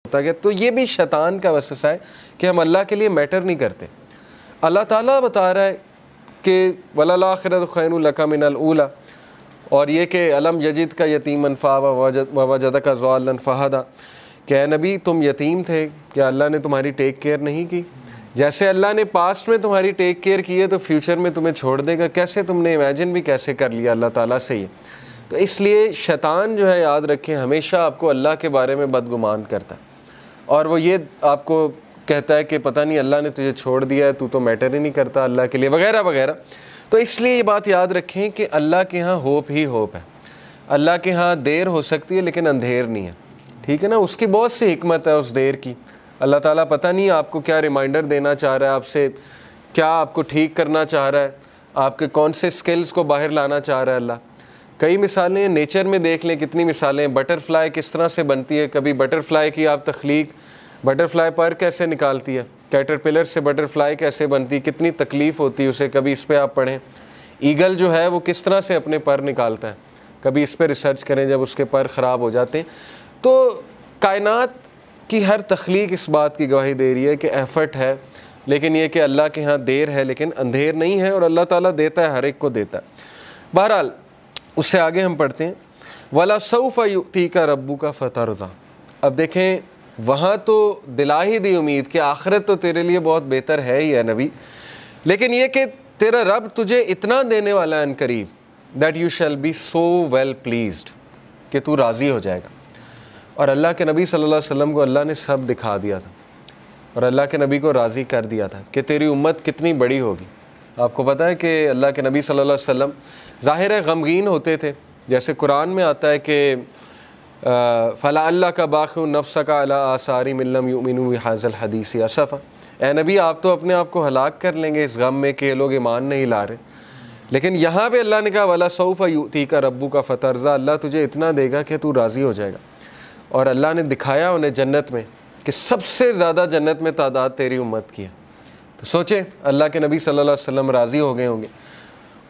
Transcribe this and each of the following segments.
ہوتا گیا. تو یہ بھی شیطان کا وسوسہ ہے کہ ہم اللہ کے لیے میٹر نہیں کرتے. اللہ تعالیٰ بتا رہا ہے کہ وَلَلْآخِرَةُ خَيْرٌ لَكَ مِنَ الْأُولَىٰ، اور یہ کہ أَلَمْ يَجِدْكَ يَتِيمًا فَآوَىٰ وَوَجَدَكَ ضَالًّا فَهَدَىٰ، کہ اے نبی تم یتیم تھے، کیا اللہ نے تمہاری ٹیک کیئر نہیں کی؟ جیسے اللہ نے پاسٹ میں تمہاری ٹیک کیئر کی ہے تو فیوچر میں تمہیں چھوڑ دے گا. کیسے تم نے امیجن بھی کیسے کر لیا اللہ تعالیٰ سے یہ؟ تو اس لیے شیطان جو ہے یاد رکھیں ہمیشہ آپ کو اللہ کے بارے میں بدگمان کرتا ہے، اور وہ یہ آپ کو کہتا ہے کہ پتہ نہیں اللہ نے تجھے چھوڑ دیا ہے، تو میٹر ہی نہیں کرتا اللہ کے لیے وغیرہ وغیرہ. تو اس لیے یہ بات یاد رکھیں کہ اللہ کے ہاں ہوپ ہی ہوپ ہے. اللہ کے ہاں دیر ہو سکتی ہے لیکن اندھیر نہیں ہے. ٹھیک ہے نا، اس کی بہت سی حکمت ہے اس دیر کی. اللہ تعالیٰ پتہ نہیں آپ کو کیا ریمائنڈر دینا چاہ رہا ہے آپ سے، کیا آپ کو ٹھیک کرنا چاہ رہا ہے، آپ کے کون سے سکلز کو باہر لانا چاہ رہا ہے اللہ. کئی مثالیں نیچر میں دیکھ لیں، کتنی مثالیں. بٹر فلائی کس طرح سے بنتی ہے، کبھی بٹر فلائی کی آپ تخلیق، بٹر فلائی پر کیسے نکالتی ہے، کیٹر پلر سے بٹر فلائی کیسے بنتی، کتنی تکلیف ہوتی ہے اسے. کبھی اس پہ آپ پڑھیں ایگل جو ہے وہ کس طرح سے اپنے پر نکالتا ہے، کبھی اس پہ ریسرچ کریں جب اس کے پر خراب ہو جاتے ہیں. تو کائنات کی ہر تخلیق اس بات کی گواہی دے رہی ہے کہ ایفرٹ ہے، لیکن یہ کہ اللہ کے ہاں دیر ہے لیکن اندھیر نہیں ہے، اور اللہ تعالیٰ دیتا ہے، ہر ایک کو دیتا ہے. بہرحال اس سے آگے ہم پڑھتے ہیں وَلَسَوْفَ يُؤْتِيكَ رَبُّكَ فَتَرْضَىٰ. اب دیکھیں وہاں تو دلا ہی دی امید کہ آخرت تو تیرے لیے بہت بہتر ہے ہی ہے نبی، لیکن یہ کہ تیرا رب تجھے اتنا دینے والا ہے ان قریب that you shall be so well pleased، کہ تو راضی ہو جائے گا. اور اللہ کے نبی صلی اللہ علیہ وسلم کو اللہ نے سب دکھا دیا تھا، اور اللہ کے نبی کو راضی کر دیا تھا کہ تیری امت کتنی بڑی ہوگی. آپ کو پتہ ہے کہ اللہ کے نبی صلی اللہ علیہ وسلم ظاہر ہے غمگین ہوتے تھے، جیسے قرآن میں آتا ہے کہ فَلَعَلَّكَ بَاخِعٌ نَفْسَكَ عَلَىٰ آثَارِهِمْ إِن لَّمْ يُؤْمِنُوا بِهَٰذَا الْحَدِيثِ أَسَفًا. اے نبی آپ تو اپنے آپ کو ہلاک کر لیں گے اس غم میں کہ یہ لوگ ایمان نہیں لا رہے. لیکن یہاں پہ اللہ نے کہا وَلَسَوْفَ يُؤْتِيكَ رَبُّكَ فَتَرْضَىٰ، اللہ تجھے اتنا دے گا کہ تو راضی ہو جائے گا. اور اللہ نے دکھایا انہیں جنت میں کہ سب سے زیادہ جنت میں تعداد تیری امت کی ہے. تو سوچیں اللہ کے نبی صلی اللہ علیہ وسلم راضی ہو گئے ہوں گے.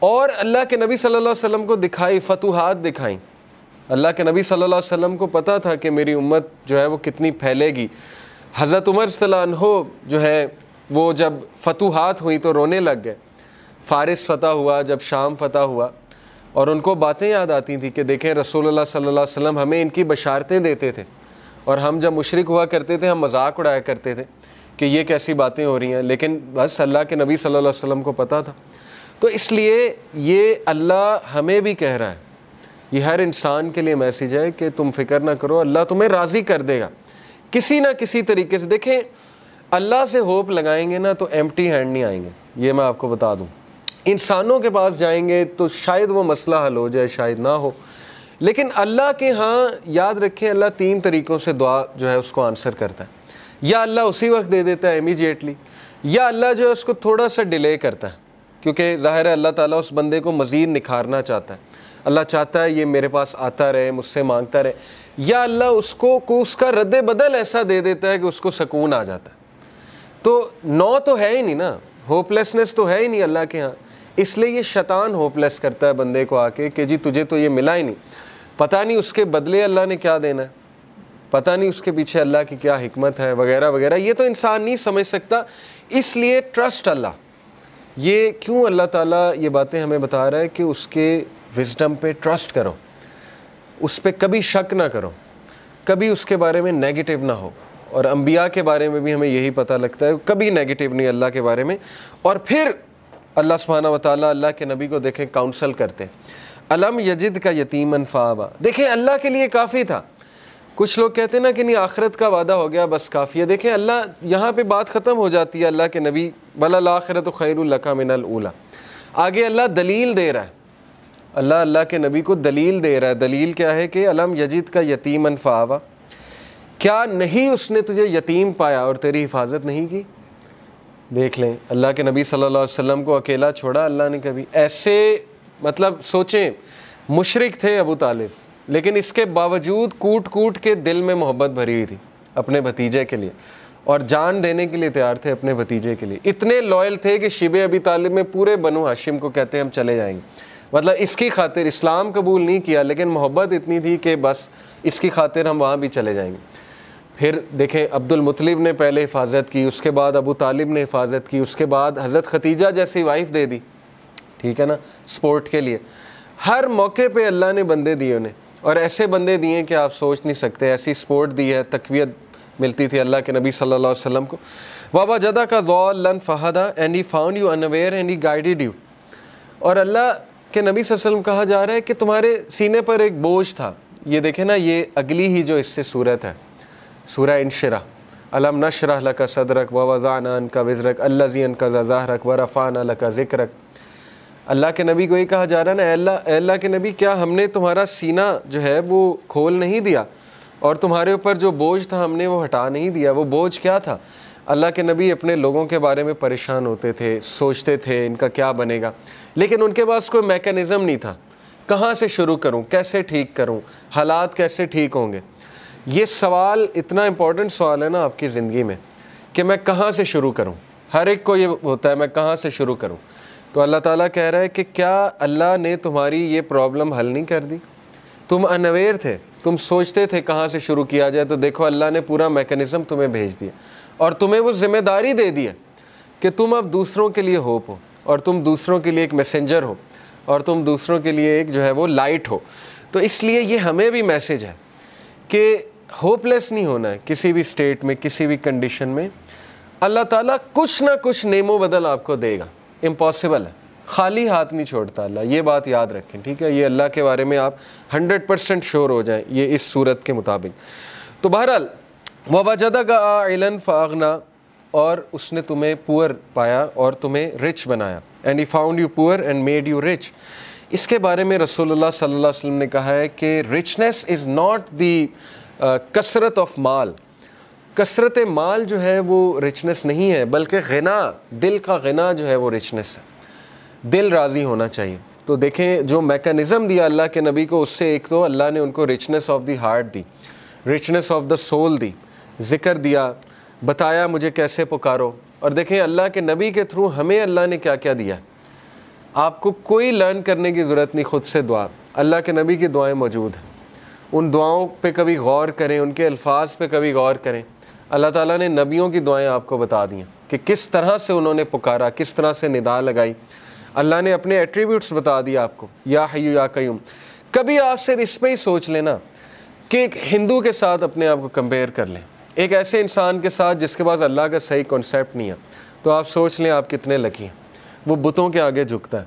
اور اللہ کے نبی صلی اللہ علیہ وسلم کو دکھائی، فتوحات دکھائیں. اللہ کے نبی صلی اللہ علیہ وسلم کو پتہ تھا کہ میری امت جو ہے وہ کتنی پھیلے گی. حضرت عمر صلی اللہ عنہ جو ہے وہ جب فتوحات ہوئی تو رونے لگ گئے. فارس فتح ہوا، جب شام فتح ہوا، اور ان کو باتیں یاد آتی تھیں کہ دیکھیں رسول اللہ صلی اللہ علیہ وسلم ہمیں ان کی بشارتیں دیتے تھے، اور ہم جب مشرک ہوا کرتے تھے ہم مذاق اڑایا کرتے تھے کہ یہ کیسی باتیں ہو رہی ہیں. لیکن بس اللہ کے نبی صلی اللہ علیہ وسلم کو پتہ تھا. تو اس لیے یہ اللہ ہمیں بھی کہہ رہا ہے، یہ ہر انسان کے لیے میسیج ہے کہ تم فکر نہ کرو، اللہ تمہیں راضی کر دے گا کسی نہ کسی طریقے سے. دیکھیں اللہ سے ہوپ لگائیں گے نا تو ایمپٹی ہینڈ نہیں آئیں گے، یہ میں آپ کو بتا دوں. انسانوں کے پاس جائیں گے تو شاید وہ مسئلہ حل ہو جائے، شاید نہ ہو. لیکن اللہ کے ہاں یاد رکھیں اللہ 3 طریقوں سے دعا جو ہے اس کو آنسر کرتا ہے. یا اللہ اسی وقت دے دیتا ہے امیجیٹلی، یا اللہ جو ہے اس کو تھوڑا سا ڈیلے کرتا ہے، کیونکہ ظاہر ہے اللہ تعالیٰ اس بندے کو مزید نکھارنا چاہتا ہے. اللہ چاہتا ہے یہ میرے پاس آتا رہے، مجھ سے مانگتا رہے. یا اللہ اس کو اس کا رد بدل ایسا دے دیتا ہے کہ اس کو سکون آ جاتا ہے. تو نو تو ہے ہی نہیں نا، ہوپ لیسنس تو ہے ہی نہیں اللہ کے ہاں. اس لیے یہ شیطان ہوپ لیس کرتا ہے بندے کو آ کے کہ جی تجھے تو یہ ملا ہی نہیں، پتہ نہیں اس کے بدلے اللہ نے کیا دینا ہے، پتہ نہیں اس کے پیچھے اللہ کی کیا حکمت ہے وغیرہ وغیرہ. یہ تو انسان نہیں سمجھ سکتا. اس لیے ٹرسٹ اللہ. یہ کیوں اللہ تعالیٰ یہ باتیں ہمیں بتا رہا ہے کہ اس کے وزڈم پہ ٹرسٹ کرو، اس پہ کبھی شک نہ کرو، کبھی اس کے بارے میں نیگیٹو نہ ہو. اور انبیاء کے بارے میں بھی ہمیں یہی پتہ لگتا ہے، کبھی نیگیٹو نہیں اللہ کے بارے میں. اور پھر اللہ سبحانہ و تعالیٰ اللہ کے نبی کو دیکھیں کاؤنسل کرتے. الم یجد کا یتیمن فآویٰ، دیکھیں اللہ کے لیے کافی تھا. کچھ لوگ کہتے ہیں نا کہ نہیں آخرت کا وعدہ ہو گیا بس کافی ہے. دیکھیں اللہ یہاں پہ بات ختم ہو جاتی ہے اللہ کے نبی وَلَلْآخِرَةُ خَيْرٌ لَكَ مِنَ الْأُولَىٰ. آگے اللہ دلیل دے رہا ہے، اللہ کے نبی کو دلیل دے رہا ہے. دلیل کیا ہے کہ الم یجد کا یتیمن فآویٰ، کیا نہیں اس نے تجھے یتیم پایا اور تیری حفاظت نہیں کی. دیکھ لیں اللہ کے نبی صلی اللہ علیہ وسلم کو اکیلا چھوڑا اللہ نے کبھی. ایسے مطلب سوچیں مشرک تھے ابو طالب، لیکن اس کے باوجود کوٹ کوٹ کے دل میں محبت بھری ہوئی تھی اپنے بھتیجے کے لیے، اور جان دینے کے لیے تیار تھے اپنے بھتیجے کے لیے. اتنے لائل تھے کہ شیبہ ابی طالب میں پورے بنو ہاشم کو کہتے ہیں ہم چلے جائیں گے. مطلب اس کی خاطر اسلام قبول نہیں کیا، لیکن محبت اتنی تھی کہ بس اس کی خاطر ہم وہاں بھی چلے جائیں گے. پھر دیکھیں عبد المطلب نے پہلے حفاظت کی، اس کے بعد ابو طالب نے حفاظت کی، اس کے بعد حضرت ختیجہ جیسی وائف دے دی، ٹھیک ہے نا، سپورٹ کے لیے۔ ہر موقع پہ اللہ نے بندے دیے انہیں، اور ایسے بندے دیے کہ آپ سوچ نہیں سکتے، ایسی سپورٹ دی ہے، تقویت ملتی تھی اللہ کے نبی صلی اللہ علیہ وسلم کو۔ وَوَجَدَكَ ضَالًّا فَهَدَىٰ and he found you unaware and he guided you۔ اور اللہ کے نبی صلی اللہ علیہ وسلم کہا جا رہا ہے کہ تمہارے سینے پر ایک بوجھ تھا۔ یہ دیکھیں نا، یہ اگلی ہی جو اس سے صورت ہے، سورہ انشرح، أَلَمْ نَشْرَحْ لَكَ صَدْرَكَ وَوَضَعْنَا عَنْكَ وِزْرَكَ الَّذِي أَنقَضَ ظَهْرَكَ وَرَفَعْنَا لَكَ ذِكْرَكَ۔ اللہ کے نبی کو یہ کہا جا رہا ہے نا، اے اللہ کے نبی، کیا ہم نے تمہارا سینہ جو ہے وہ کھول نہیں دیا، اور تمہارے اوپر جو بوجھ تھا ہم نے وہ ہٹا نہیں دیا؟ وہ بوجھ کیا تھا؟ اللہ کے نبی اپنے لوگوں کے بارے میں پریشان ہوتے تھے، سوچتے تھے ان کا کیا بنے گا، لیکن ان کے پاس کوئی میکانزم نہیں تھا، کہاں سے شروع کروں، کیسے ٹھیک کروں، حالات کیسے ٹھیک ہوں گے۔ یہ سوال اتنا امپورٹنٹ سوال ہے نا آپ کی زندگی میں، کہ میں کہاں سے شروع کروں۔ ہر ایک کو یہ ہوتا ہے، میں کہاں سے شروع کروں۔ تو اللہ تعالیٰ کہہ رہا ہے کہ کیا اللہ نے تمہاری یہ پرابلم حل نہیں کر دی؟ تم انویئر تھے، تم سوچتے تھے کہاں سے شروع کیا جائے، تو دیکھو اللہ نے پورا میکانزم تمہیں بھیج دیا، اور تمہیں وہ ذمہ داری دے دی ہے کہ تم اب دوسروں کے لیے ہوپ ہو، اور تم دوسروں کے لیے ایک میسنجر ہو، اور تم دوسروں کے لیے ایک جو ہے وہ لائٹ ہو۔ تو اس لیے یہ ہمیں بھی میسج ہے کہ ہوپ لیس نہیں ہونا ہے کسی بھی سٹیٹ میں، کسی بھی کنڈیشن میں۔ اللہ تعالیٰ کچھ نہ کچھ نعم و بدل آپ کو دے گا، امپاسبل ہے، خالی ہاتھ نہیں چھوڑتا اللہ، یہ بات یاد رکھیں، ٹھیک ہے؟ یہ اللہ کے بارے میں آپ 100% شور ہو جائیں یہ اس صورت کے مطابق۔ تو بہرحال وَوَجَدَكَ عَائِلًا فَأَغْنَىٰ، اور اس نے تمہیں پور پایا اور تمہیں رچ بنایا، and he found you poor and made you rich. اس کے بارے میں رسول اللہ صلی اللہ علیہ وسلم نے کہا ہے کہ رچنس از ناٹ دی کثرت آف مال، کثرت مال جو ہے وہ رچنس نہیں ہے، بلکہ غنا، دل کا غنا جو ہے وہ رچنس ہے، دل راضی ہونا چاہیے۔ تو دیکھیں جو میکانزم دیا اللہ کے نبی کو، اس سے ایک تو اللہ نے ان کو رچنس آف دی ہارٹ دی، رچنس آف دا سول دی، ذکر دیا، بتایا مجھے کیسے پکارو۔ اور دیکھیں اللہ کے نبی کے تھرو ہمیں اللہ نے کیا کیا دیا۔ آپ کو کوئی لرن کرنے کی ضرورت نہیں، خود سے دعا، اللہ کے نبی کی دعائیں موجود ہیں، ان دعاؤں پہ کبھی غور کریں، ان کے الفاظ پہ کبھی غور کریں۔ اللہ تعالیٰ نے نبیوں کی دعائیں آپ کو بتا دیں کہ کس طرح سے انہوں نے پکارا، کس طرح سے ندا لگائی۔ اللہ نے اپنے ایٹریبیوٹس بتا دیا آپ کو، یا حیو یا قیوم۔ کبھی آپ صرف اس پہ ہی سوچ لینا کہ ایک ہندو کے ساتھ اپنے آپ کو کمپیئر کر لیں، ایک ایسے انسان کے ساتھ جس کے پاس اللہ کا صحیح کانسیپٹ نہیں ہے، تو آپ سوچ لیں آپ کتنے لکی ہیں۔ وہ بتوں کے آگے جھکتا ہے،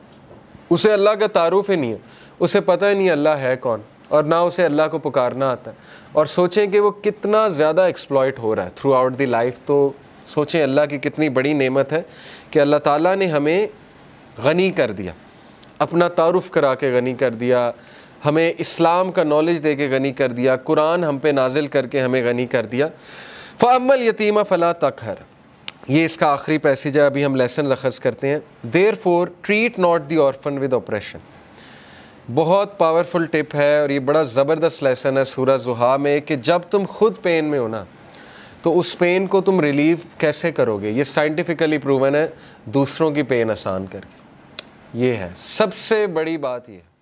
اسے اللہ کا تعارف ہی نہیں ہے، اسے پتہ ہی نہیں اللہ ہے کون، اور نہ اسے اللہ کو پکارنا آتا ہے۔ اور سوچیں کہ وہ کتنا زیادہ ایکسپلائٹ ہو رہا ہے تھرو آؤٹ دی لائف۔ تو سوچیں اللہ کی کتنی بڑی نعمت ہے کہ اللہ تعالیٰ نے ہمیں غنی کر دیا، اپنا تعارف کرا کے غنی کر دیا، ہمیں اسلام کا نالج دے کے غنی کر دیا، قرآن ہم پہ نازل کر کے ہمیں غنی کر دیا۔ فَأَمَّا الْيَتِيمَ فَلَا تَقْهَرْ، یہ اس کا آخری پیسیج ہے، ابھی ہم لیسن اخذ کرتے ہیں۔ Therefore treat not the orphan with oppression، بہت پاورفل ٹپ ہے، اور یہ بڑا زبردست لیسن ہے سورہ ضحیٰ میں، کہ جب تم خود پین میں ہو نا، تو اس پین کو تم ریلیف کیسے کرو گے؟ یہ سائنٹیفکلی پروون ہے، دوسروں کی پین آسان کر کے۔ یہ ہے سب سے بڑی بات، یہ ہے۔